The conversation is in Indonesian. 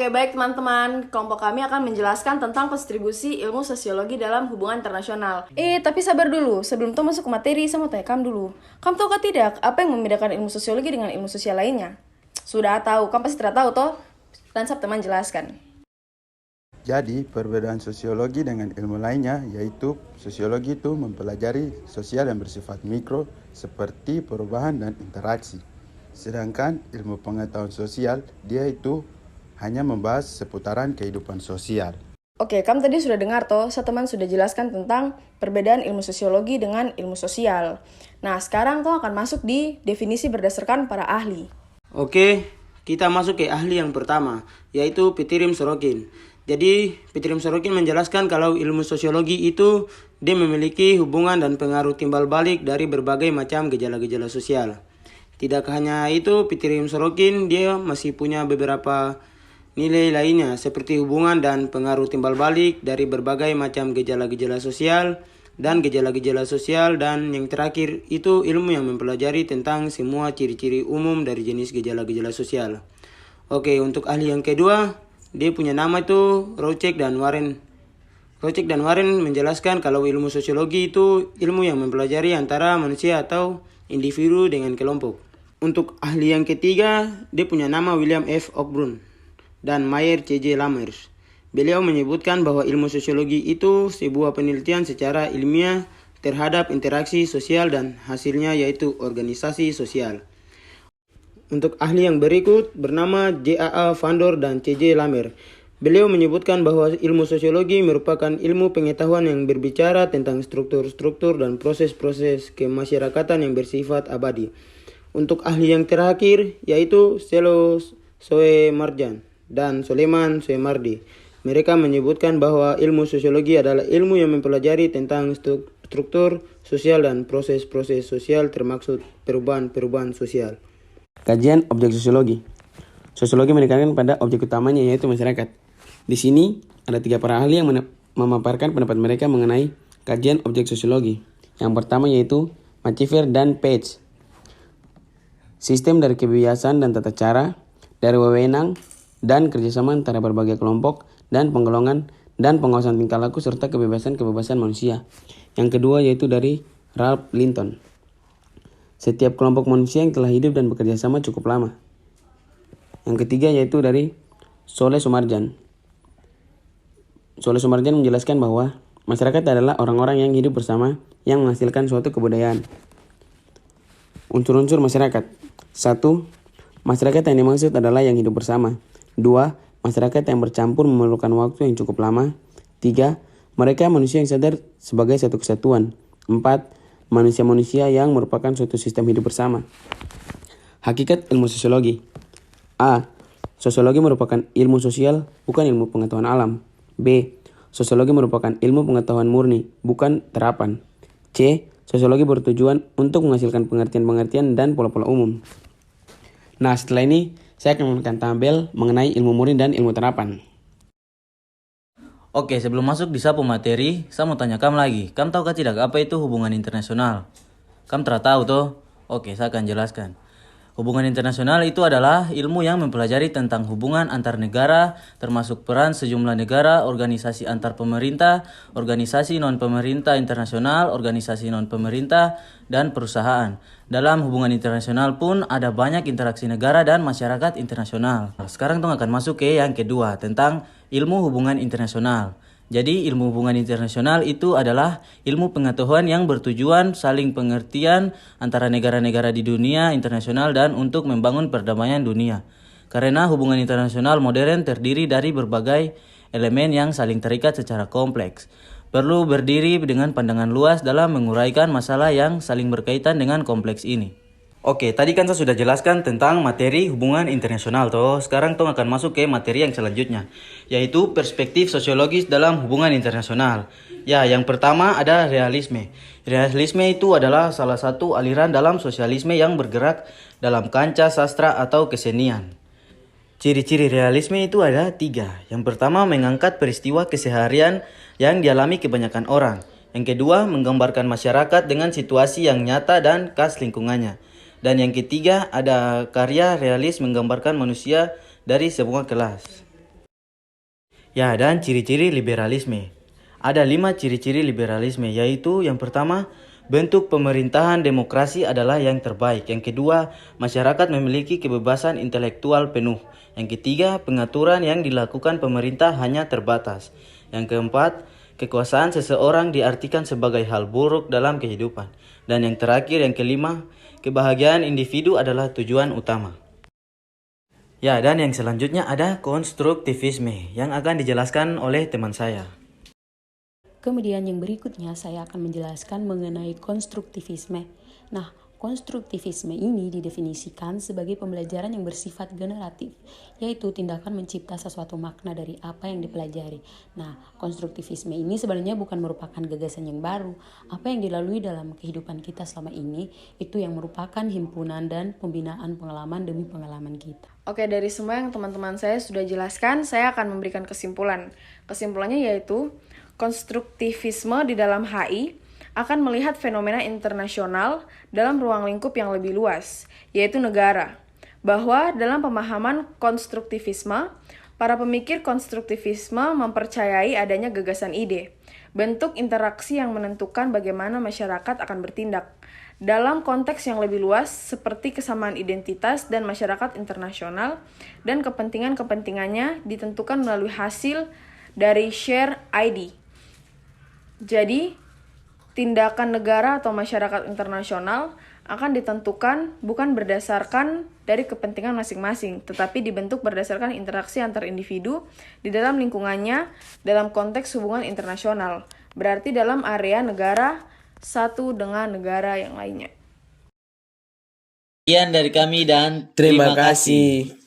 Oke, baik teman-teman. Kelompok kami akan menjelaskan tentang kontribusi ilmu sosiologi dalam hubungan internasional. Tapi sabar dulu. Sebelum tuh masuk ke materi, saya mau tanya kamu dulu. Kamu tahu kah tidak apa yang membedakan ilmu sosiologi dengan ilmu sosial lainnya? Sudah tahu, kamu pasti tidak tahu toh? Dan teman jelaskan. Jadi, perbedaan sosiologi dengan ilmu lainnya yaitu sosiologi itu mempelajari sosial yang bersifat mikro seperti perubahan dan interaksi. Sedangkan ilmu pengetahuan sosial dia itu hanya membahas seputaran kehidupan sosial. Oke, kamu tadi sudah dengar toh, teman sudah jelaskan tentang perbedaan ilmu sosiologi dengan ilmu sosial. Nah, sekarang toh akan masuk di definisi berdasarkan para ahli. Oke, kita masuk ke ahli yang pertama, yaitu Pitirim Sorokin. Jadi, Pitirim Sorokin menjelaskan kalau ilmu sosiologi itu dia memiliki hubungan dan pengaruh timbal balik dari berbagai macam gejala-gejala sosial. Tidak hanya itu, Pitirim Sorokin dia masih punya beberapa nilai lainnya seperti hubungan dan pengaruh timbal balik dari berbagai macam gejala-gejala sosial dan gejala-gejala sosial, dan yang terakhir itu ilmu yang mempelajari tentang semua ciri-ciri umum dari jenis gejala-gejala sosial. Oke, untuk ahli yang kedua, dia punya nama itu Rocek dan Warren. Rocek dan Warren menjelaskan kalau ilmu sosiologi itu ilmu yang mempelajari antara manusia atau individu dengan kelompok. Untuk ahli yang ketiga, dia punya nama William F. Ockbrun dan Mayer C.J. Lammers. Beliau menyebutkan bahwa ilmu sosiologi itu sebuah penelitian secara ilmiah terhadap interaksi sosial dan hasilnya yaitu organisasi sosial. Untuk ahli yang berikut bernama J.A.A. Vandor dan C.J. Lammer. Beliau menyebutkan bahwa ilmu sosiologi merupakan ilmu pengetahuan yang berbicara tentang struktur-struktur dan proses-proses kemasyarakatan yang bersifat abadi. Untuk ahli yang terakhir yaitu Selo Soemarjan dan Soleman Soemardi. Mereka menyebutkan bahwa ilmu sosiologi adalah ilmu yang mempelajari tentang struktur sosial dan proses-proses sosial termaksud perubahan-perubahan sosial. Kajian objek sosiologi. Sosiologi menekankan pada objek utamanya yaitu masyarakat. Di sini ada 3 para ahli yang memaparkan pendapat mereka mengenai kajian objek sosiologi. Yang pertama yaitu Maciver dan Page. Sistem dari kebiasaan dan tata cara, dari wewenang dan kerjasama antara berbagai kelompok dan penggolongan dan pengawasan tingkah laku serta kebebasan manusia. Yang kedua yaitu dari Ralph Linton. Setiap kelompok manusia yang telah hidup dan bekerja sama cukup lama. Yang ketiga yaitu dari Soleh Sumarjan. Soleh Sumarjan menjelaskan bahwa masyarakat adalah orang-orang yang hidup bersama yang menghasilkan suatu kebudayaan. Unsur-unsur masyarakat. 1. Masyarakat yang dimaksud adalah yang hidup bersama. 2. Masyarakat yang bercampur memerlukan waktu yang cukup lama. 3. Mereka manusia yang sadar sebagai satu kesatuan. 4. Manusia-manusia yang merupakan suatu sistem hidup bersama. Hakikat ilmu sosiologi. A. Sosiologi merupakan ilmu sosial, bukan ilmu pengetahuan alam. B. Sosiologi merupakan ilmu pengetahuan murni, bukan terapan. C. Sosiologi bertujuan untuk menghasilkan pengertian-pengertian dan pola-pola umum. Nah, setelah ini saya akan memberikan tabel mengenai ilmu murni dan ilmu terapan. Oke, sebelum masuk di sapu materi, saya mau tanya kamu lagi. Kamu tahu tidak apa itu hubungan internasional? Kamu tidak tahu toh? Oke, saya akan jelaskan. Hubungan internasional itu adalah ilmu yang mempelajari tentang hubungan antar negara, termasuk peran sejumlah negara, organisasi antar pemerintah, organisasi non-pemerintah internasional, organisasi non-pemerintah, dan perusahaan. Dalam hubungan internasional pun ada banyak interaksi negara dan masyarakat internasional. Sekarang tuh akan masuk ke yang kedua tentang ilmu hubungan internasional. Jadi ilmu hubungan internasional itu adalah ilmu pengetahuan yang bertujuan saling pengertian antara negara-negara di dunia internasional dan untuk membangun perdamaian dunia. Karena hubungan internasional modern terdiri dari berbagai elemen yang saling terikat secara kompleks. Perlu berdiri dengan pandangan luas dalam menguraikan masalah yang saling berkaitan dengan kompleks ini. Oke, tadi kan saya sudah jelaskan tentang materi hubungan internasional toh. Sekarang akan masuk ke materi yang selanjutnya, yaitu perspektif sosiologis dalam hubungan internasional. Ya, yang pertama ada realisme. Realisme itu adalah salah satu aliran dalam sosialisme yang bergerak dalam kancah sastra atau kesenian. Ciri-ciri realisme itu ada 3. Yang pertama, mengangkat peristiwa keseharian yang dialami kebanyakan orang. Yang kedua, menggambarkan masyarakat dengan situasi yang nyata dan khas lingkungannya. Dan yang ketiga, ada karya realis menggambarkan manusia dari semua kelas. Ya, dan ciri-ciri liberalisme. Ada 5 ciri-ciri liberalisme, yaitu yang pertama, bentuk pemerintahan demokrasi adalah yang terbaik. Yang kedua, masyarakat memiliki kebebasan intelektual penuh. Yang ketiga, pengaturan yang dilakukan pemerintah hanya terbatas. Yang keempat, kekuasaan seseorang diartikan sebagai hal buruk dalam kehidupan. Dan yang terakhir, yang kelima, kebahagiaan individu adalah tujuan utama. Ya, dan yang selanjutnya ada konstruktivisme yang akan dijelaskan oleh teman saya. Kemudian yang berikutnya saya akan menjelaskan mengenai konstruktivisme. Nah, konstruktivisme ini didefinisikan sebagai pembelajaran yang bersifat generatif, yaitu tindakan mencipta sesuatu makna dari apa yang dipelajari. Nah, konstruktivisme ini sebenarnya bukan merupakan gagasan yang baru. Apa yang dilalui dalam kehidupan kita selama ini, itu yang merupakan himpunan dan pembinaan pengalaman demi pengalaman kita. Oke, dari semua yang teman-teman saya sudah jelaskan, saya akan memberikan kesimpulan. Kesimpulannya yaitu, konstruktivisme di dalam HI akan melihat fenomena internasional dalam ruang lingkup yang lebih luas, yaitu negara. Bahwa dalam pemahaman konstruktivisme, para pemikir konstruktivisme mempercayai adanya gagasan ide, bentuk interaksi yang menentukan bagaimana masyarakat akan bertindak. Dalam konteks yang lebih luas, seperti kesamaan identitas dan masyarakat internasional, dan kepentingan-kepentingannya ditentukan melalui hasil dari share ID. Jadi, tindakan negara atau masyarakat internasional akan ditentukan bukan berdasarkan dari kepentingan masing-masing, tetapi dibentuk berdasarkan interaksi antar individu di dalam lingkungannya dalam konteks hubungan internasional, berarti dalam area negara satu dengan negara yang lainnya. Sekian dari kami dan Terima kasih.